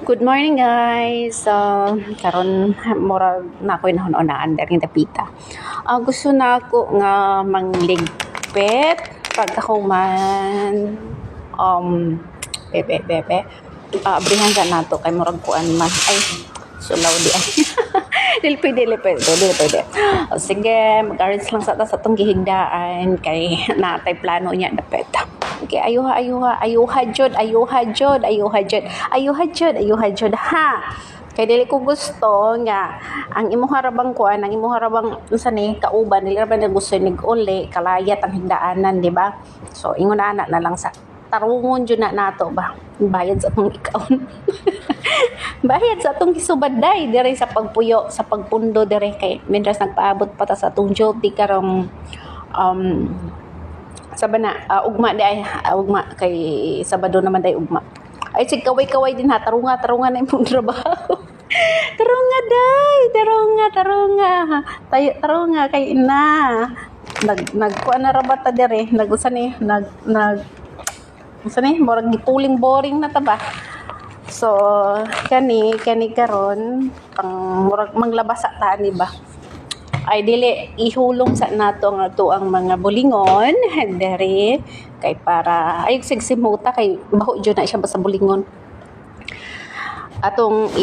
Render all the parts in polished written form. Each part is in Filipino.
Good morning guys. Karon murag na ako hinahon-onaan dari dapita. Gusto na ako nga mangligpit pag ako man bebe. Abrihan ka nato kay murag kuan man. Ay, sulaw di ay. Dili pwede. Sige, mag-arrange lang sa atong gihigdaan kay natay plano niya dapit. Okay, ayuha jud ha. Kay dili ko gusto nga ang imong harabang kuan, ang imong harabang unsa ni kauban dili ra ba gusto nig uli kalayat ang higdaanan, di ba? So ingon na lang sa tarungon jud na nato ba. Bayad sa atong ikaon. Bayad sa atong gisubaday diri sa pagpuyo, sa pagpundo diri kay mientras nagpaabot pa ta sa atong duty karong sabana ugma di ay ugma kay Sabado naman day ugma. Ay sig kaway din ha, tarunga na imong trabaho. Tarunga kay ina. Nagkuan na ra ba ta diri? Murag gipuling boring na ta ba? So kani karon pang murag manglabas sa tani ba? Ay dili ihulong sa nato ang mga bulingon dere kay para ay sigsimuta kay baho jud na siya sa bulingon atong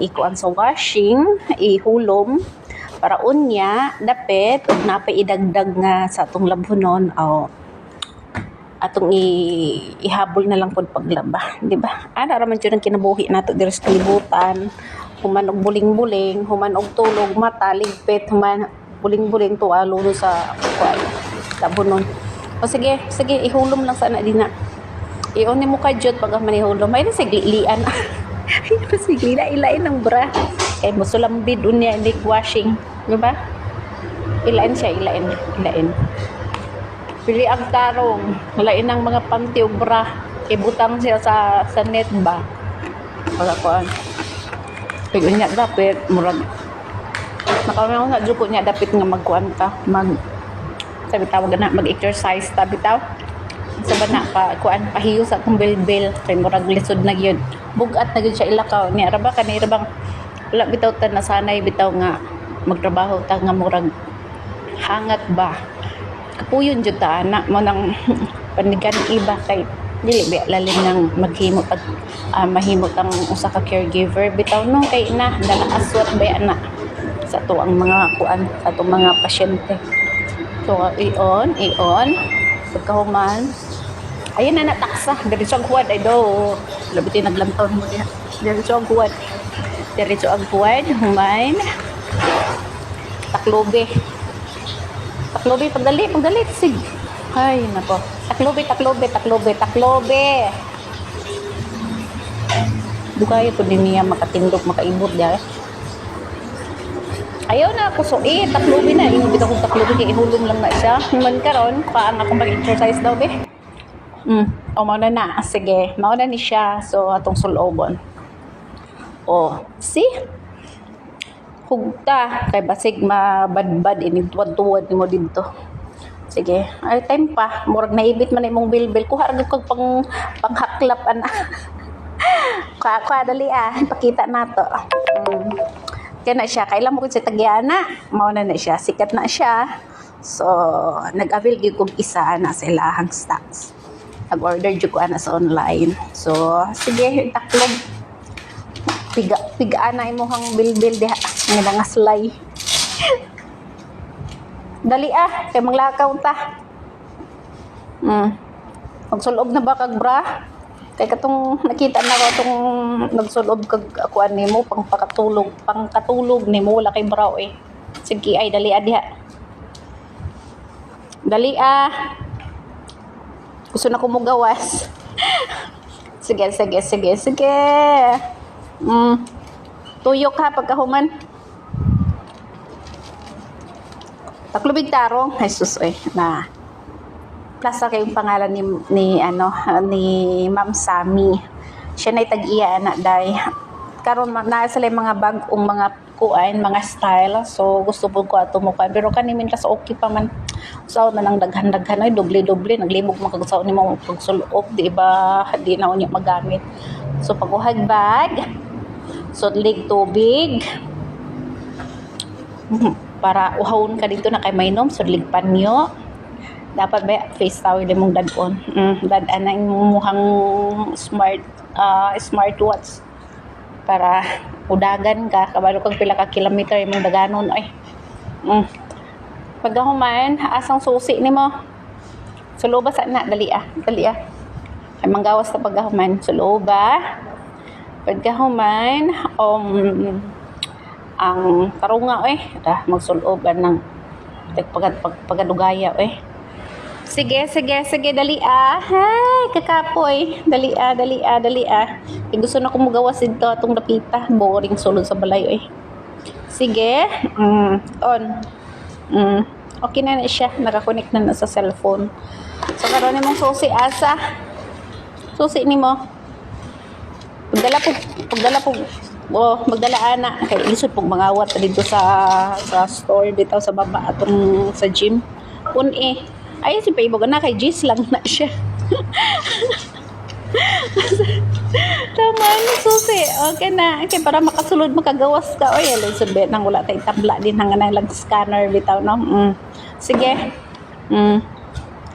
ikuan sa washing ihulom para unya dapit ug napay idagdag nga sa atong labhonon o atong ihabol na lang pod paglaba, di ba? Ana ra man jud ang kinabuhi nato diri sa kalibutan. Human og buling-buling, human og tulog mata ligpit, human buling-buling tualo sa kuan labunon. O sige, ihulom lang sana dina. Iyon ni mo ka jud pag manihulom. Ay sa lian. Ay sa ilain ng bra. Kay mo sulambid unya lig washing, di ba? Ilain. Pili ang tarong, lain ang mga panty ug bra, ibutang siya sa net ba. Para kuan. Pag unya dapit murag nakamaw na jud ko nya dapit nga magkuan ta sabi tawag na mag-exercise ta bitaw sa bana pa kuan pahiyo sa atong bilbil kay murag lisod na gyud bugat na gyud siya ilakaw niya ra ba kanira bang wala bitaw ta nasanay bitaw nga magtrabaho ta nga murag hangat ba kapuyon jud ta ana mo nang panigan iba kay dili ba lalim nang maghimot at mahimot ang usa ka caregiver bitaw no kay na dala aswat ba ana sa to ang mga kuan sa to mga pasyente. So iyon pagkahuman ayun na nataksa diretso ang kuwad ay do labi naglantaw mo diha diretso ang kuwad humain taklobe pagdali sig ay nako taklobe dugay to din niya makatindog makaibot diha ayaw na ako suit taklobe na ingon bitaw kog taklobe kay ihulom lang na siya man karon paan ako mag-exercise daw be mao na sige mao na ni siya so atong sulobon see hugta kay basig mabadbad ini tuwad mo dito. Sige, ay time pa. Murag naibit man imong bilbil. Kuha ra kag panghaklap ana. Kuha dali pakita nato. Kaya na siya, kailan mo ko siya tagyana. Mao na siya, sikat na siya. So, nag-avail gyud kog isa na sa ilahang stocks. Nag-order jud ko ana sa online. So, sige, taklog. Piga na imong bilbil diha. Nga nga slay. Dali kay manglakaw ta. Magsulob na ba kag bra? Kay katong nakita na ko tong nagsulob kag kuan nimo pangkatulog nimo wala kay bra Sige ay dali diha. Dali Gusto na ko mo gawas. Sige. Tuyok pagkahuman. Taklubig tarong, Jesus na plasa kayong pangalan ni Ma'am Sami. Siya na tag-iya na day. Karon na sila mga bagong mga kuan mga style. So gusto po ko ato mo kuan pero kanimin kas okay pa man. Usaw na lang daghan-daghan ay doble-doble naglibog man kag usaw nimo pagsulob di ba di na unya magamit. So paguhag bag. Sudlig tubig. Para uhawon ka dito na kay mainom sudlig panyo. Dapat ba face towel mong dadon. Dadan na muhang smartwatch para udagan ka kabalo kag pila ka kilometer imong daganon ay. Pagkahuman asang susi nimo. Suloba sa na dali ah. Ay manggawas ta pagkahuman suloba. Pagkahuman ang tarunga magsuloban ng pagadugaya Sige, dali ah. Hay, kakapoy. Dali ah. Kung gusto na ko magawas dito atong dapita. Boring sulod sa balay Sige. On. Okay na siya. Nakakonect na sa cellphone. So, karoon nimong susi asa. Susi nimo. Magdala ana. Kaya isod pong mangawat dito sa store dito sa baba atong sa gym. Ay, si Payboga na, kay Jis lang na siya. Tama, susi. Okay na. Okay, para makasulod, makagawas ka. Oy, alay, sabi, nang wala tayo tabla din, hanggang lang scanner, bitaw, no? Sige.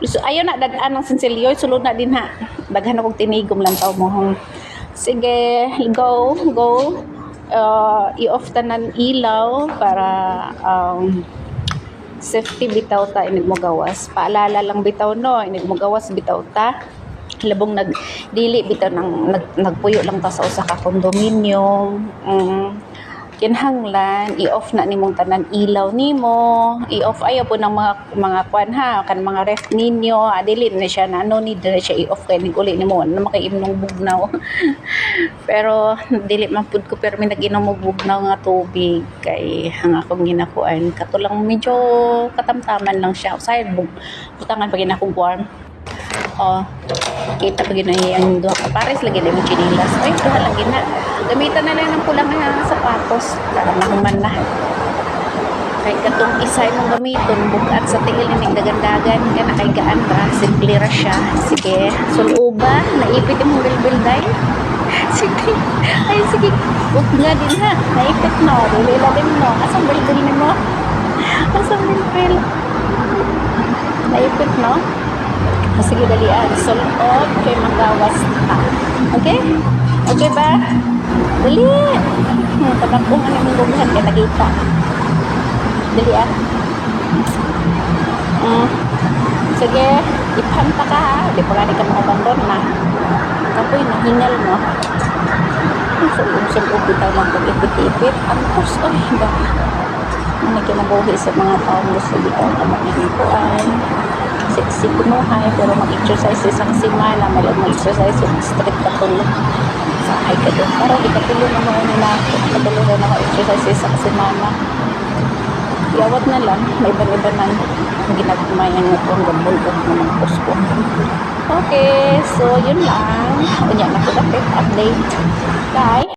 So, ayaw na, dadaan ng sinsilyo. Sulod na din, ha. Daghan akong tinigom lang tao mo. Sige, go. I-off ta ng ilaw para, safety bitaw ta inig mo gawas paalala lang bitaw no inig mo gawas bitaw ta labong nagdili bitaw nagpuyo lang ta sa usa ka condominium kinahanglan i-off na nimong tanan ilaw nimo i-off ayo po ng mga kwan ha kan mga ref ninyo dili na siya na no need na siya i-off kay uli nimo na makainom bugnaw pero dili man pud ko pero may nag-inom mo bugnaw nga tubig kay ang akong ginakuan katulang medyo katamtaman lang siya usay butangan pag ginakong warm kita pag ginahiyang duha ka pares lagi na yung chinilas ay duha lang gina gamitan na lang ng pulang na sapatos para mahuman na kay katong isa mong gamiton bugat sa tingil ni dagandagan ka na kay gaan ra simple ra siya sige suluba naipit imong bilbil sige ay sige ug nga din ha naipit no dili lalim no asang bilbil nimo asang bilbil naipit no sige dali sulod kay magawas ta okay ba dali patapong ano mong bubuhan kay nagita dali sige ipanta ka ha di pa gani ka makabandon na kapoy na hingal mo sulog bitaw lang pag ipit-ipit ang pus ba na kinabuhi sa mga taong gusto bitaw na mag-ipuan sexy kunuhay pero mag-exercise isang simana may mag-exercise yung street katulog sa ay ka doon para di katulog na mga nila katulog na mag-exercise isang simana yawat na lang may iba-iba na ginagmayan nga po ang gabulog na mga pusko okay so yun lang unya na ko update bye